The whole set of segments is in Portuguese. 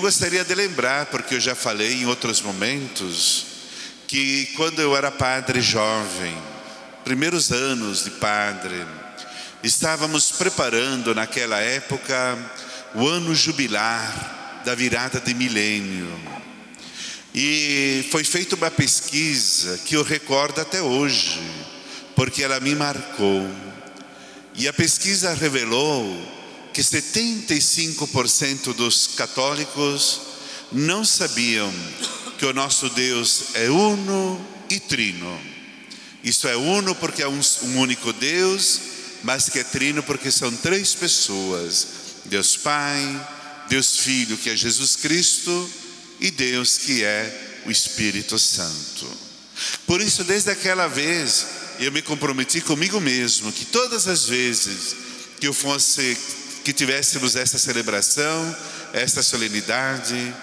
gostaria de lembrar, porque eu já falei em outros momentos, que quando eu era padre jovem, primeiros anos de padre, estávamos preparando naquela época o ano jubilar da virada de milênio. E foi feita uma pesquisa que eu recordo até hoje, porque ela me marcou. E a pesquisa revelou que 75% dos católicos não sabiam que o nosso Deus é uno e trino. Isso é uno porque é um único Deus, mas que é trino porque são três pessoas: Deus Pai, Deus Filho, que é Jesus Cristo, e Deus, que é o Espírito Santo. Por isso, desde aquela vez, eu me comprometi comigo mesmo que todas as vezes que tivéssemos essa celebração, essa solenidade,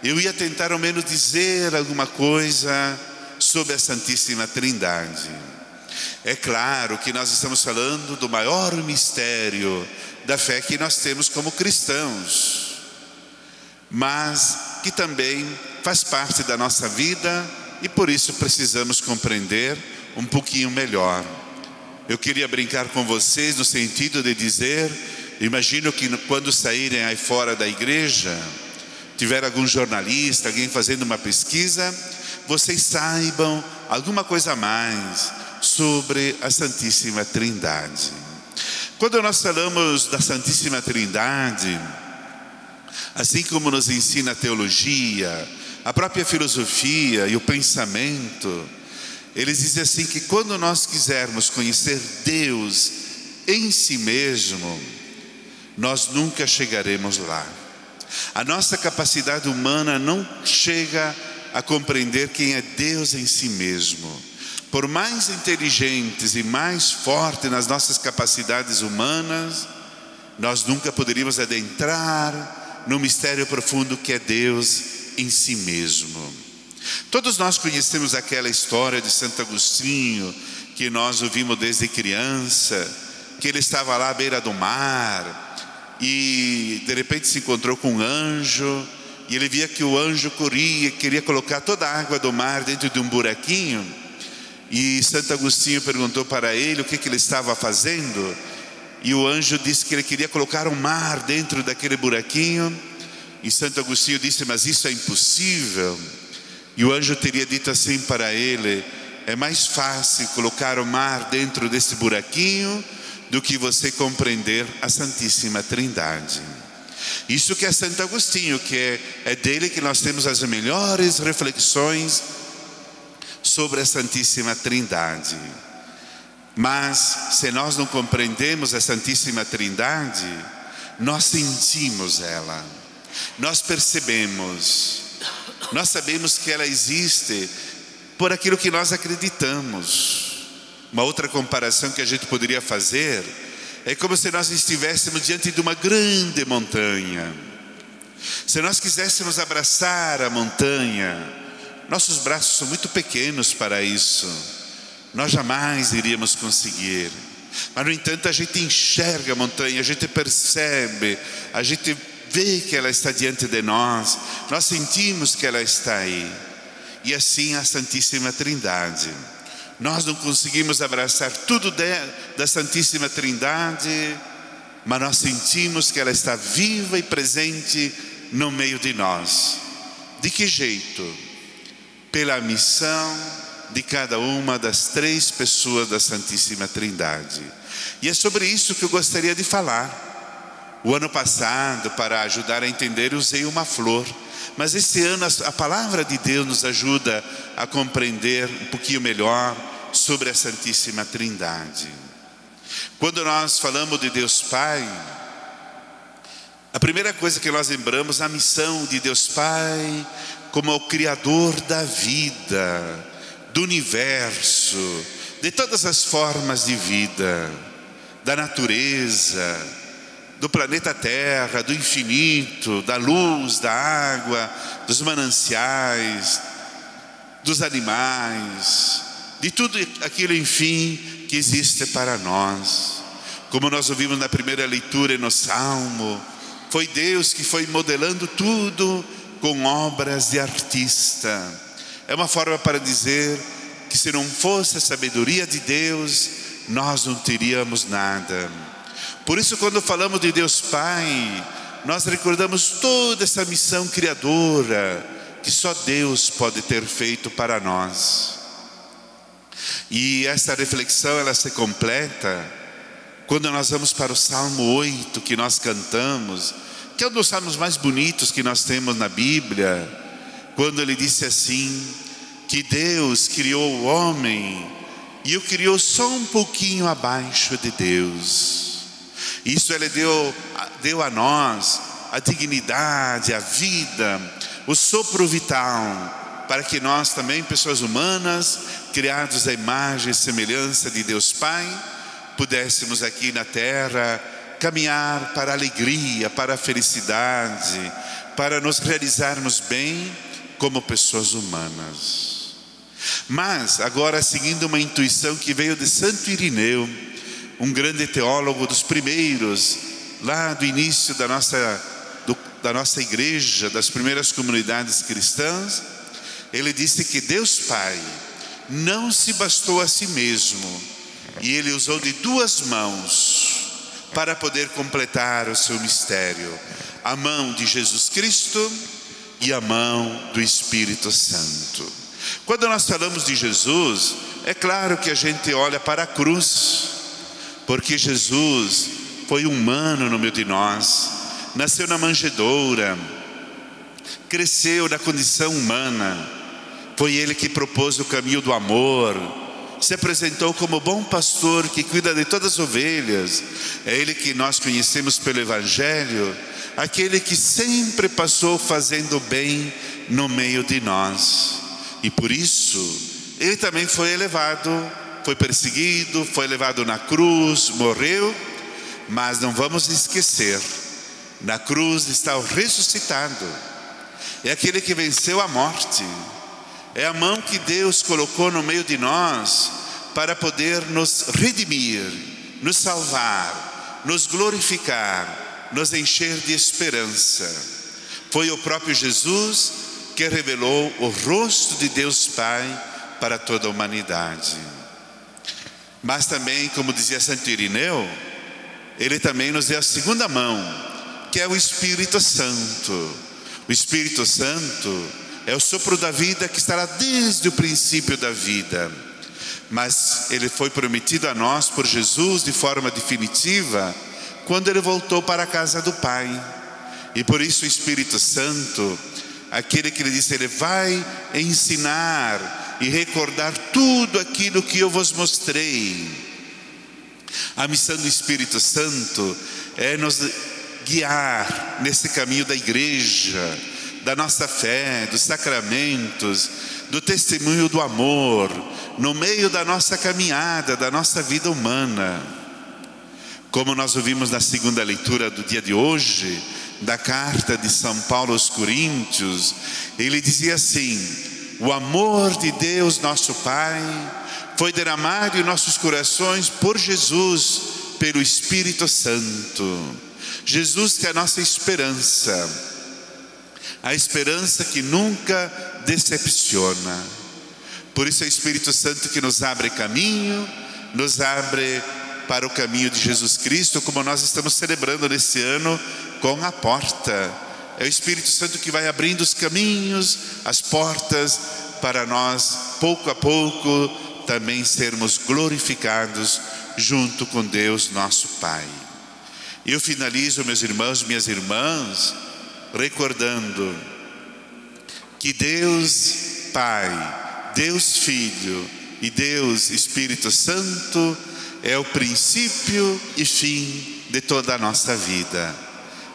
eu ia tentar ao menos dizer alguma coisa sobre a Santíssima Trindade. É claro que nós estamos falando do maior mistério da fé que nós temos como cristãos, mas que também faz parte da nossa vida e por isso precisamos compreender um pouquinho melhor. Eu queria brincar com vocês no sentido de dizer, imagino que quando saírem aí fora da igreja, tiver algum jornalista, alguém fazendo uma pesquisa, vocês saibam alguma coisa a mais sobre a Santíssima Trindade. Quando nós falamos da Santíssima Trindade, assim como nos ensina a teologia, a própria filosofia e o pensamento, eles dizem assim que quando nós quisermos conhecer Deus em si mesmo, nós nunca chegaremos lá. A nossa capacidade humana não chega a compreender quem é Deus em si mesmo. Por mais inteligentes e mais fortes nas nossas capacidades humanas, nós nunca poderíamos adentrar no mistério profundo que é Deus em si mesmo. Todos nós conhecemos aquela história de Santo Agostinho, que nós ouvimos desde criança, que ele estava lá à beira do mar e de repente se encontrou com um anjo, e ele via que o anjo corria, queria colocar toda a água do mar dentro de um buraquinho, e Santo Agostinho perguntou para ele o que ele estava fazendo, e o anjo disse que ele queria colocar o mar dentro daquele buraquinho, e Santo Agostinho disse: mas isso é impossível. E o anjo teria dito assim para ele: é mais fácil colocar o mar dentro desse buraquinho do que você compreender a Santíssima Trindade. Isso que é Santo Agostinho, que é dele que nós temos as melhores reflexões sobre a Santíssima Trindade. Mas se nós não compreendemos a Santíssima Trindade, nós sentimos ela, nós percebemos, nós sabemos que ela existe por aquilo que nós acreditamos. Uma outra comparação que a gente poderia fazer é como se nós estivéssemos diante de uma grande montanha. Se nós quiséssemos abraçar a montanha, nossos braços são muito pequenos para isso, nós jamais iríamos conseguir. Mas no entanto a gente enxerga a montanha, a gente percebe, a gente vê que ela está diante de nós, nós sentimos que ela está aí. E assim a Santíssima Trindade. Nós não conseguimos abraçar tudo da Santíssima Trindade, mas nós sentimos que ela está viva e presente no meio de nós. De que jeito? Pela missão de cada uma das três pessoas da Santíssima Trindade. E é sobre isso que eu gostaria de falar. O ano passado, para ajudar a entender, usei uma flor. Mas esse ano a palavra de Deus nos ajuda a compreender um pouquinho melhor sobre a Santíssima Trindade. Quando nós falamos de Deus Pai, a primeira coisa que nós lembramos é a missão de Deus Pai como o Criador da vida, do universo, de todas as formas de vida, da natureza, do planeta Terra, do infinito, da luz, da água, dos mananciais, dos animais, de tudo aquilo, enfim, que existe para nós. Como nós ouvimos na primeira leitura no Salmo, Foi Deus que foi modelando tudo com obras de artista. É uma forma para dizer que se não fosse a sabedoria de Deus, nós não teríamos nada. Por isso, quando falamos de Deus Pai, nós recordamos toda essa missão criadora que só Deus pode ter feito para nós. E essa reflexão, ela se completa quando nós vamos para o Salmo 8, que nós cantamos, que é um dos salmos mais bonitos que nós temos na Bíblia, quando ele disse assim, que Deus criou o homem e o criou só um pouquinho abaixo de Deus. Isso ele deu a nós a dignidade, a vida, o sopro vital, para que nós também, pessoas humanas, criados à imagem e semelhança de Deus Pai, pudéssemos aqui na terra caminhar para a alegria, para a felicidade, para nos realizarmos bem como pessoas humanas. Mas agora, seguindo uma intuição que veio de Santo Irineu, um grande teólogo dos primeiros, lá do início da nossa igreja, das primeiras comunidades cristãs, ele disse que Deus Pai não se bastou a si mesmo, e ele usou de duas mãos para poder completar o seu mistério: a mão de Jesus Cristo e a mão do Espírito Santo. Quando nós falamos de Jesus, é claro que a gente olha para a cruz, porque Jesus foi humano no meio de nós, nasceu na manjedoura, cresceu na condição humana, foi Ele que propôs o caminho do amor, se apresentou como bom pastor que cuida de todas as ovelhas. É Ele que nós conhecemos pelo Evangelho, aquele que sempre passou fazendo bem no meio de nós. E por isso, Ele também foi elevado, foi perseguido, foi levado na cruz, morreu, mas não vamos esquecer, na cruz está o ressuscitado, é aquele que venceu a morte, é a mão que Deus colocou no meio de nós para poder nos redimir, nos salvar, nos glorificar, nos encher de esperança. Foi o próprio Jesus que revelou o rosto de Deus Pai para toda a humanidade. Mas também, como dizia Santo Irineu, Ele também nos deu a segunda mão, que é o Espírito Santo. O Espírito Santo é o sopro da vida que estará desde o princípio da vida. Mas ele foi prometido a nós por Jesus de forma definitiva quando ele voltou para a casa do Pai. E por isso o Espírito Santo, aquele que ele disse, ele vai ensinar e recordar tudo aquilo que eu vos mostrei. A missão do Espírito Santo é nos guiar nesse caminho da igreja, da nossa fé, dos sacramentos, do testemunho do amor, no meio da nossa caminhada, da nossa vida humana. Como nós ouvimos na segunda leitura do dia de hoje, da carta de São Paulo aos Coríntios, ele dizia assim: o amor de Deus nosso Pai foi derramado em nossos corações por Jesus, pelo Espírito Santo. Jesus que é a nossa esperança, a esperança que nunca decepciona. Por isso é o Espírito Santo que nos abre caminho, nos abre para o caminho de Jesus Cristo, como nós estamos celebrando nesse ano com a porta. É o Espírito Santo que vai abrindo os caminhos, as portas, para nós, pouco a pouco, também sermos glorificados junto com Deus nosso Pai. Eu finalizo, meus irmãos, minhas irmãs, recordando que Deus Pai, Deus Filho e Deus Espírito Santo é o princípio e fim de toda a nossa vida.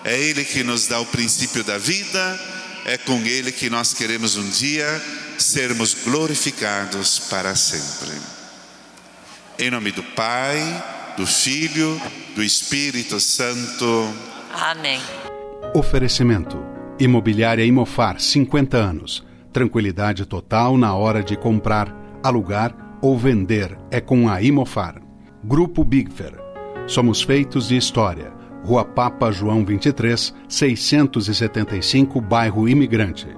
É Ele que nos dá o princípio da vida, é com Ele que nós queremos um dia sermos glorificados para sempre. Em nome do Pai, do Filho, do Espírito Santo. Amém. Oferecimento: Imobiliária Imofar, 50 anos. Tranquilidade total na hora de comprar, alugar ou vender é com a Imofar. Grupo Bigfer. Somos feitos de história. Rua Papa João 23, 675, Bairro Imigrante.